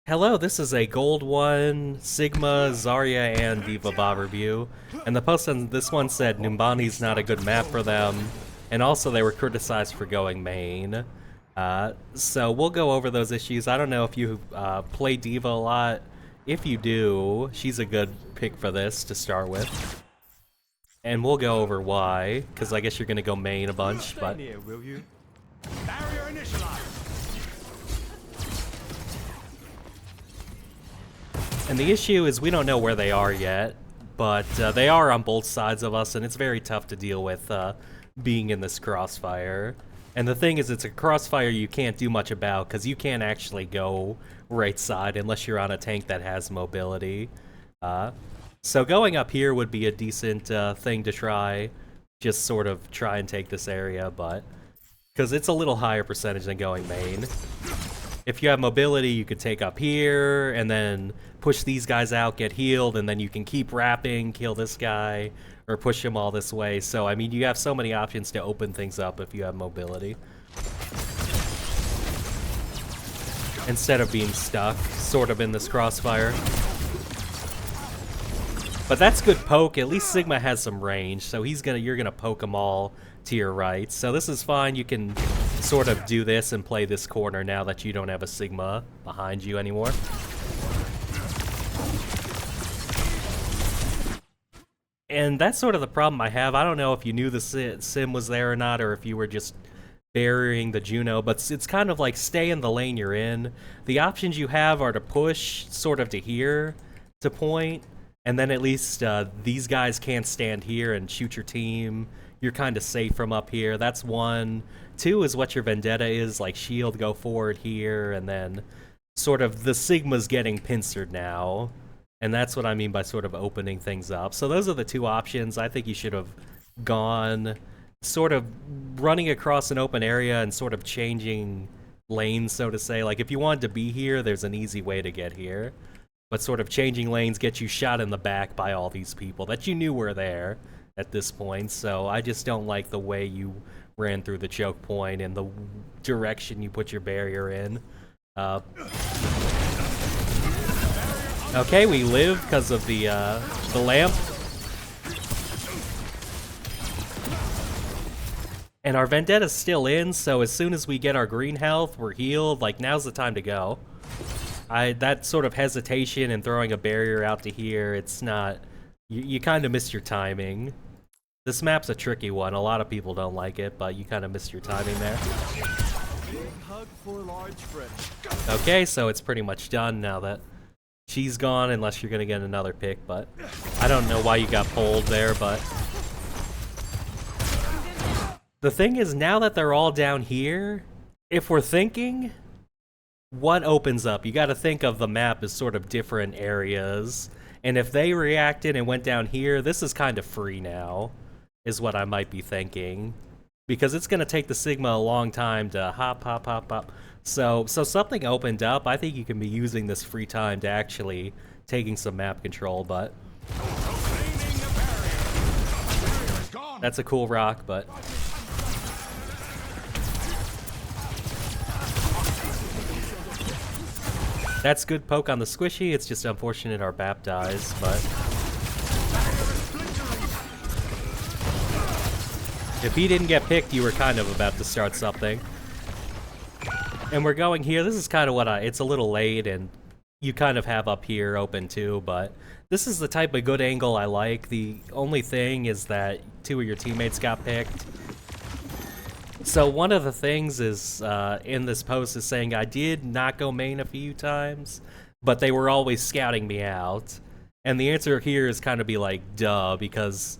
Hello, this is a Gold1, Sigma, Zarya, and Diva Bob review, and the post on this one said Numbani's not a good map for them, and also they were criticized for going main. So we'll go over those issues. I don't know if you play Diva a lot. If you do, she's a good pick for this to start with. And we'll go over why, because I guess you're going to go main a bunch, but... Will you? Barrier initialized. And the issue is we don't know where they are yet, but they are on both sides of us, and it's very tough to deal with being in this crossfire. And the thing is, it's a crossfire you can't do much about, because you can't actually go right side unless you're on a tank that has mobility. So going up here would be a decent thing to try, just sort of try and take this area, but... because it's a little higher percentage than going main. If you have mobility, you could take up here, and then push these guys out, get healed, and then you can keep wrapping, kill this guy, or push him all this way. So, I mean, you have so many options to open things up if you have mobility. Instead of being stuck, sort of in this crossfire. But that's good poke. At least Sigma has some range, so you're gonna poke them all to your right. So this is fine. You can sort of do this and play this corner now that you don't have a Sigma behind you anymore. And that's sort of the problem I have. I don't know if you knew the sim was there or not, or if you were just burying the Juno, but it's kind of like stay in the lane you're in. The options you have are to push sort of to here to point, and then at least these guys can't stand here and shoot your team. You're kind of safe from up here. That's one. Two is what your vendetta is, like shield, go forward here, and then sort of the Sigma's getting pincered now. And that's what I mean by sort of opening things up. So those are the two options. I think you should have gone sort of running across an open area and sort of changing lanes, so to say. Like if you wanted to be here, there's an easy way to get here. But sort of changing lanes gets you shot in the back by all these people that you knew were there at this point. So I just don't like the way you ran through the choke point and the direction you put your barrier in. Okay, we live because of the lamp. And our Vendetta's still in, so as soon as we get our green health, we're healed. Like, now's the time to go. That sort of hesitation and throwing a barrier out to here, it's not... You kind of missed your timing. This map's a tricky one. A lot of people don't like it, but you kind of missed your timing there. Big hug for large friend. Okay, so it's pretty much done now that she's gone, unless you're gonna get another pick, but I don't know why you got pulled there, but... The thing is, now that they're all down here, if we're thinking, what opens up? You gotta think of the map as sort of different areas, and if they reacted and went down here, this is kind of free now, is what I might be thinking. Because it's gonna take the Sigma a long time to hop, hop, hop, hop. So something opened up. I think you can be using this free time to actually taking some map control, but... That's a cool rock, but... That's good poke on the squishy. It's just unfortunate our BAP dies, but... If he didn't get picked, you were kind of about to start something. And we're going here. This is kind of what it's a little late, and you kind of have up here open too, but this is the type of good angle I like. The only thing is that two of your teammates got picked. So one of the things is, in this post is saying I did not go main a few times, but they were always scouting me out. And the answer here is kind of be like, duh, because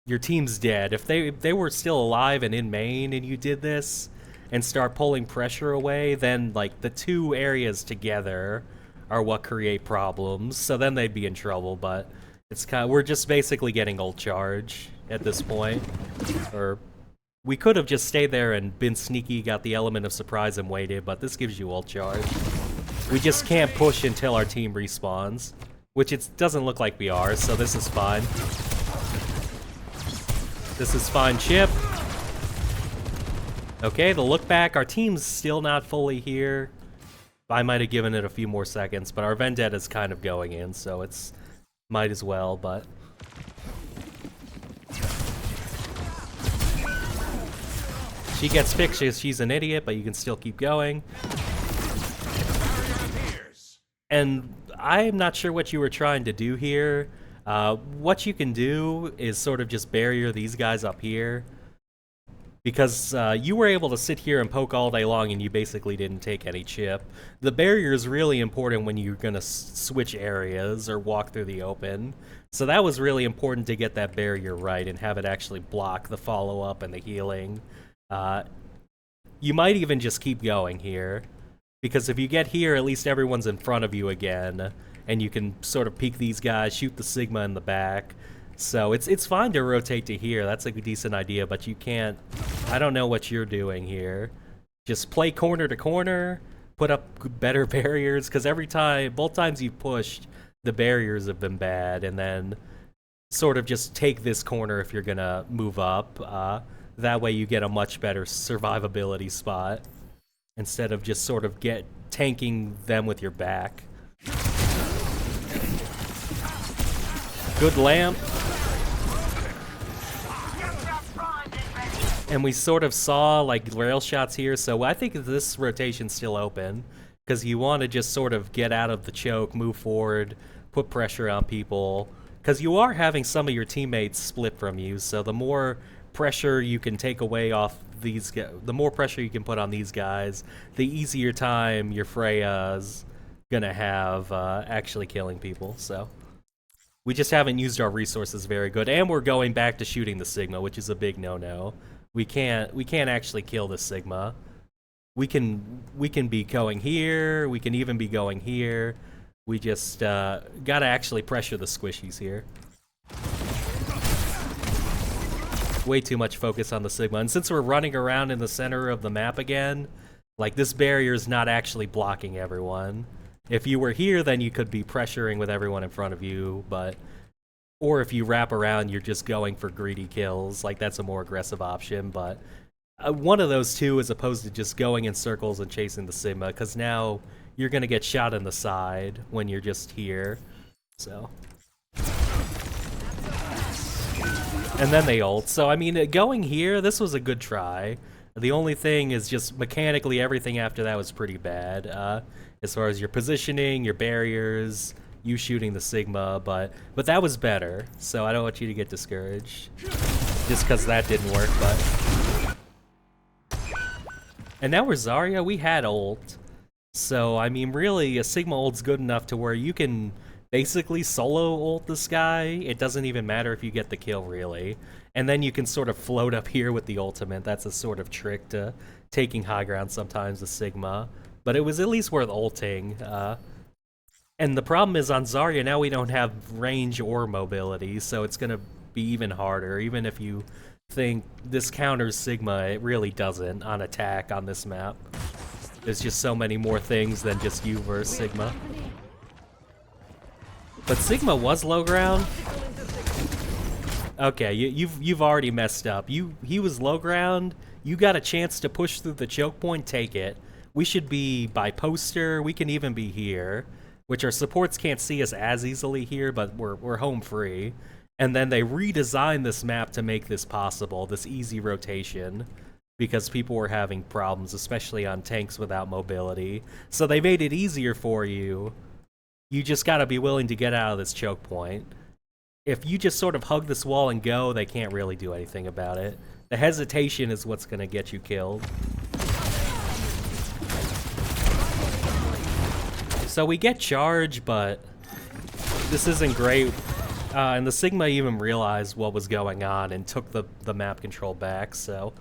your team's dead. If they were still alive and in main and you did this, and start pulling pressure away, then like the two areas together are what create problems. So then they'd be in trouble, but it's we're just basically getting ult charge at this point. Or we could have just stayed there and been sneaky, got the element of surprise and waited, but this gives you ult charge. We just can't push until our team respawns, which it doesn't look like we are, so this is fine. This is fine, chip. Okay, the look back, our team's still not fully here. I might have given it a few more seconds, but our Vendetta's kind of going in, so it's might as well, but... She gets fixed because she's an idiot, but you can still keep going. And I'm not sure what you were trying to do here. What you can do is sort of just barrier these guys up here. Because you were able to sit here and poke all day long and you basically didn't take any chip. The barrier is really important when you're going to switch areas or walk through the open. So that was really important to get that barrier right and have it actually block the follow-up and the healing. You might even just keep going here. Because if you get here, at least everyone's in front of you again. And you can sort of peek these guys, shoot the Sigma in the back. So it's fine to rotate to here. That's a decent idea, but you can't... I don't know what you're doing here. Just play corner to corner, put up better barriers, because both times you've pushed, the barriers have been bad, and then sort of just take this corner if you're gonna move up. That way you get a much better survivability spot, instead of just sort of tanking them with your back. Good lamp. And we sort of saw like rail shots here, so I think this rotation's still open because you want to just sort of get out of the choke, move forward, put pressure on people, because you are having some of your teammates split from you, so the more pressure you can take away off these guys, the more pressure you can put on these guys, the easier time your Freya's gonna have actually killing people. So we just haven't used our resources very good, and we're going back to shooting the Sigma, which is a big no-no. We can't actually kill the Sigma. We can be going here, we can even be going here. We just gotta actually pressure the squishies here. Way too much focus on the Sigma, and since we're running around in the center of the map again, like this barrier is not actually blocking everyone. If you were here, then you could be pressuring with everyone in front of you, but... Or if you wrap around, you're just going for greedy kills. Like, that's a more aggressive option, but one of those two as opposed to just going in circles and chasing the Sigma, because now you're going to get shot in the side when you're just here. So. And then they ult. So, I mean, going here, this was a good try. The only thing is just mechanically everything after that was pretty bad. As far as your positioning, your barriers... you shooting the Sigma, but that was better, so I don't want you to get discouraged just because that didn't work. But and now we're Zarya. We had ult, so I mean really a Sigma ult's good enough to where you can basically solo ult this guy. It doesn't even matter if you get the kill really, and then you can sort of float up here with the ultimate. That's a sort of trick to taking high ground sometimes with Sigma, but it was at least worth ulting. And the problem is on Zarya, now we don't have range or mobility, so it's going to be even harder. Even if you think this counters Sigma, it really doesn't on attack on this map. There's just so many more things than just you versus Sigma. But Sigma was low ground? Okay, you've already messed up. He was low ground, you got a chance to push through the choke point, take it. We should be by poster, we can even be here. Which our supports can't see us as easily here, but we're home free. And then they redesigned this map to make this possible, this easy rotation, because people were having problems, especially on tanks without mobility. So they made it easier for you. You just gotta be willing to get out of this choke point. If you just sort of hug this wall and go, they can't really do anything about it. The hesitation is what's gonna get you killed. So we get charge, but this isn't great. And the Sigma even realized what was going on and took the map control back, so...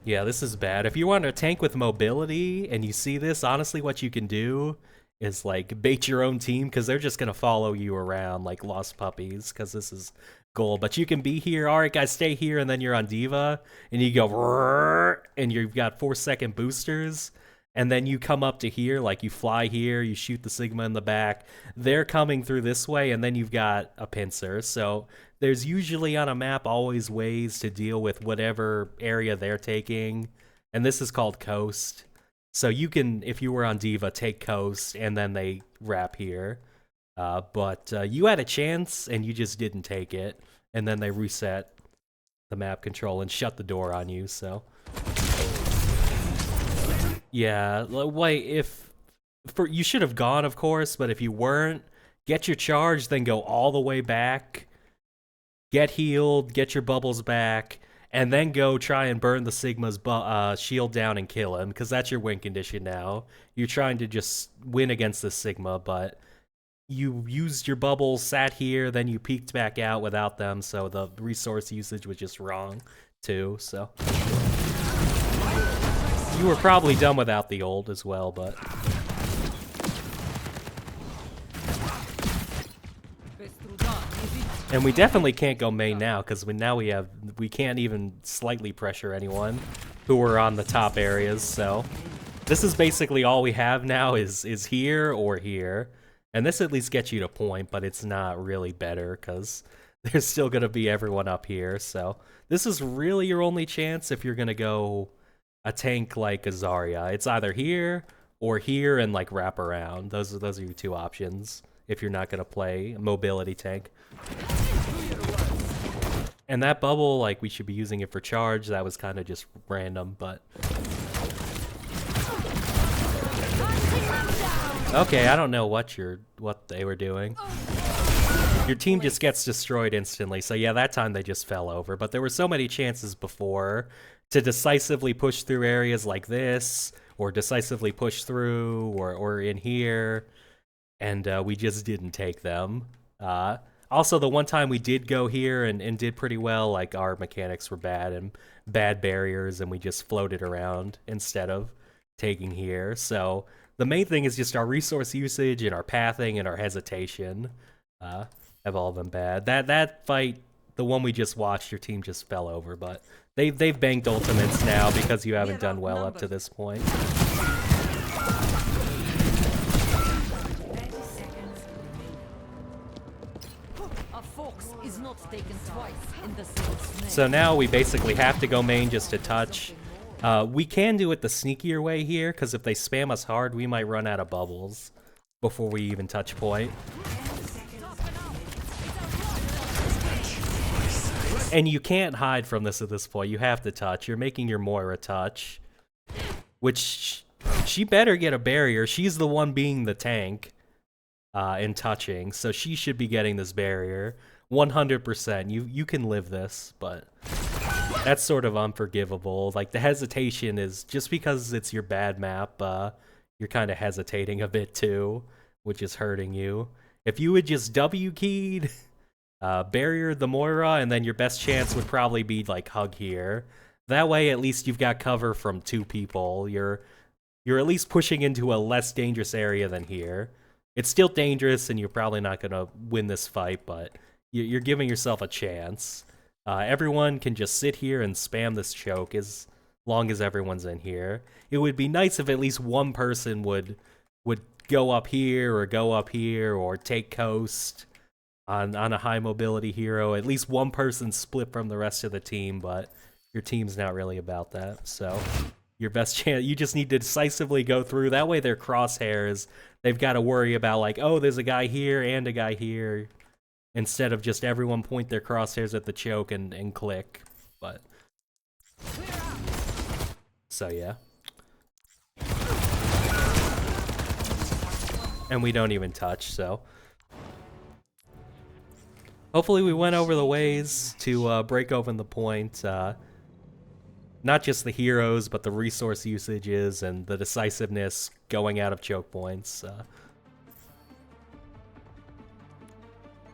Yeah, this is bad. If you want a tank with mobility and you see this, honestly what you can do is like bait your own team, because they're just gonna follow you around like lost puppies, because this is gold. But you can be here, alright guys, stay here, and then you're on Diva, and you go, and you've got 4-second boosters. And then you come up to here, like you fly here, you shoot the Sigma in the back. They're coming through this way, and then you've got a pincer. So there's usually on a map always ways to deal with whatever area they're taking. And this is called Coast. So you can, if you were on Diva, take coast and then they wrap here. But you had a chance and you just didn't take it, and then they reset the map control and shut the door on you. So yeah, wait, you should have gone, of course, but if you weren't, get your charge, then go all the way back, get healed, get your bubbles back, and then go try and burn the Sigma's shield down and kill him, because that's your win condition now. You're trying to just win against the Sigma, but you used your bubbles, sat here, then you peeked back out without them, so the resource usage was just wrong, too, so. You were probably done without the ult as well, but... And we definitely can't go main now, because we can't even slightly pressure anyone who are on the top areas, so... This is basically all we have now is here or here. And this at least gets you to point, but it's not really better, because there's still going to be everyone up here, so... This is really your only chance if you're going to go a tank like a Zarya. It's either here or here and like wrap around. Those are your two options if you're not going to play a mobility tank. And that bubble, like, we should be using it for charge. That was kind of just random, but... Okay, I don't know what they were doing. Your team just gets destroyed instantly, so yeah, that time they just fell over. But there were so many chances before to decisively push through areas like this, or decisively push through, or in here, and we just didn't take them. Also, the one time we did go here and did pretty well, like, our mechanics were bad and bad barriers, and we just floated around instead of taking here. So the main thing is just our resource usage and our pathing and our hesitation have all been bad. That fight, the one we just watched, your team just fell over, but they've banked ultimates now because you haven't done well up to this point. So now we basically have to go main just to touch. We can do it the sneakier way here, because if they spam us hard, we might run out of bubbles before we even touch point. And you can't hide from this at this point. You have to touch. You're making your Moira touch, which she better get a barrier. She's the one being the tank in touching, so she should be getting this barrier 100%. You can live this, but that's sort of unforgivable. Like, the hesitation is just because it's your bad map. You're kind of hesitating a bit too, which is hurting you. If you would just W keyed. Barrier the Moira, and then your best chance would probably be like hug here. That way, at least you've got cover from two people. You're at least pushing into a less dangerous area than here. It's still dangerous, and you're probably not gonna win this fight, but you're giving yourself a chance. Everyone can just sit here and spam this choke as long as everyone's in here. It would be nice if at least one person would go up here or take coast. On a high mobility hero, at least one person split from the rest of the team, but your team's not really about that. So your best chance, you just need to decisively go through. That way their crosshairs, they've got to worry about like, oh, there's a guy here and a guy here, instead of just everyone point their crosshairs at the choke and click. But so yeah. And we don't even touch, so hopefully we went over the ways to break open the point. Not just the heroes, but the resource usages and the decisiveness going out of choke points.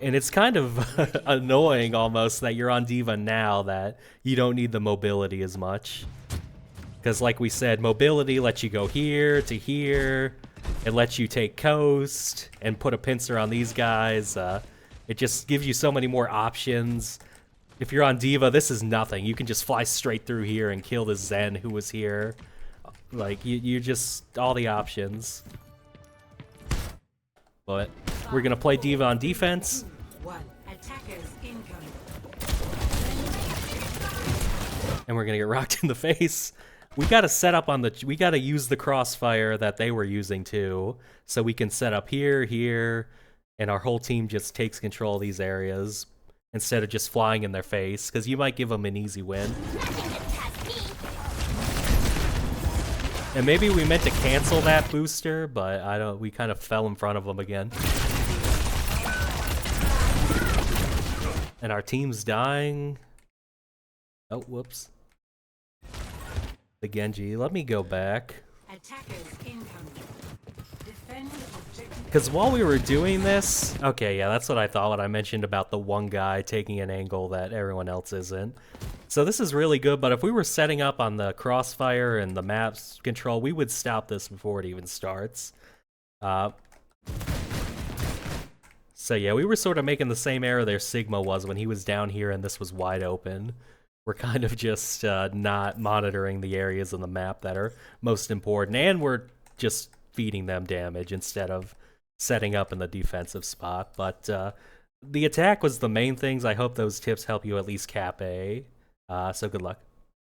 And it's kind of annoying almost that you're on Diva now that you don't need the mobility as much. Because like we said, mobility lets you go here to here. It lets you take coast and put a pincer on these guys. It just gives you so many more options. If you're on Diva, this is nothing. You can just fly straight through here and kill the Zen who was here. Like, you just, all the options. But we're gonna play Diva on defense. And we're gonna get rocked in the face. We gotta set up on the. We gotta use the crossfire that they were using too, so we can set up here, here, and our whole team just takes control of these areas instead of just flying in their face, because you might give them an easy win. And maybe we meant to cancel that booster, but I don't. We kind of fell in front of them again. And our team's dying. Oh, whoops. The Genji. Let me go back. Because while we were doing this... Okay, yeah, that's what I thought when I mentioned about the one guy taking an angle that everyone else isn't. So this is really good, but if we were setting up on the crossfire and the maps control, we would stop this before it even starts. So yeah, we were sort of making the same error there Sigma was when he was down here and this was wide open. We're kind of just not monitoring the areas on the map that are most important, and we're just feeding them damage instead of setting up in the defensive spot. But the attack was the main things. I hope those tips help you at least cap A. So good luck.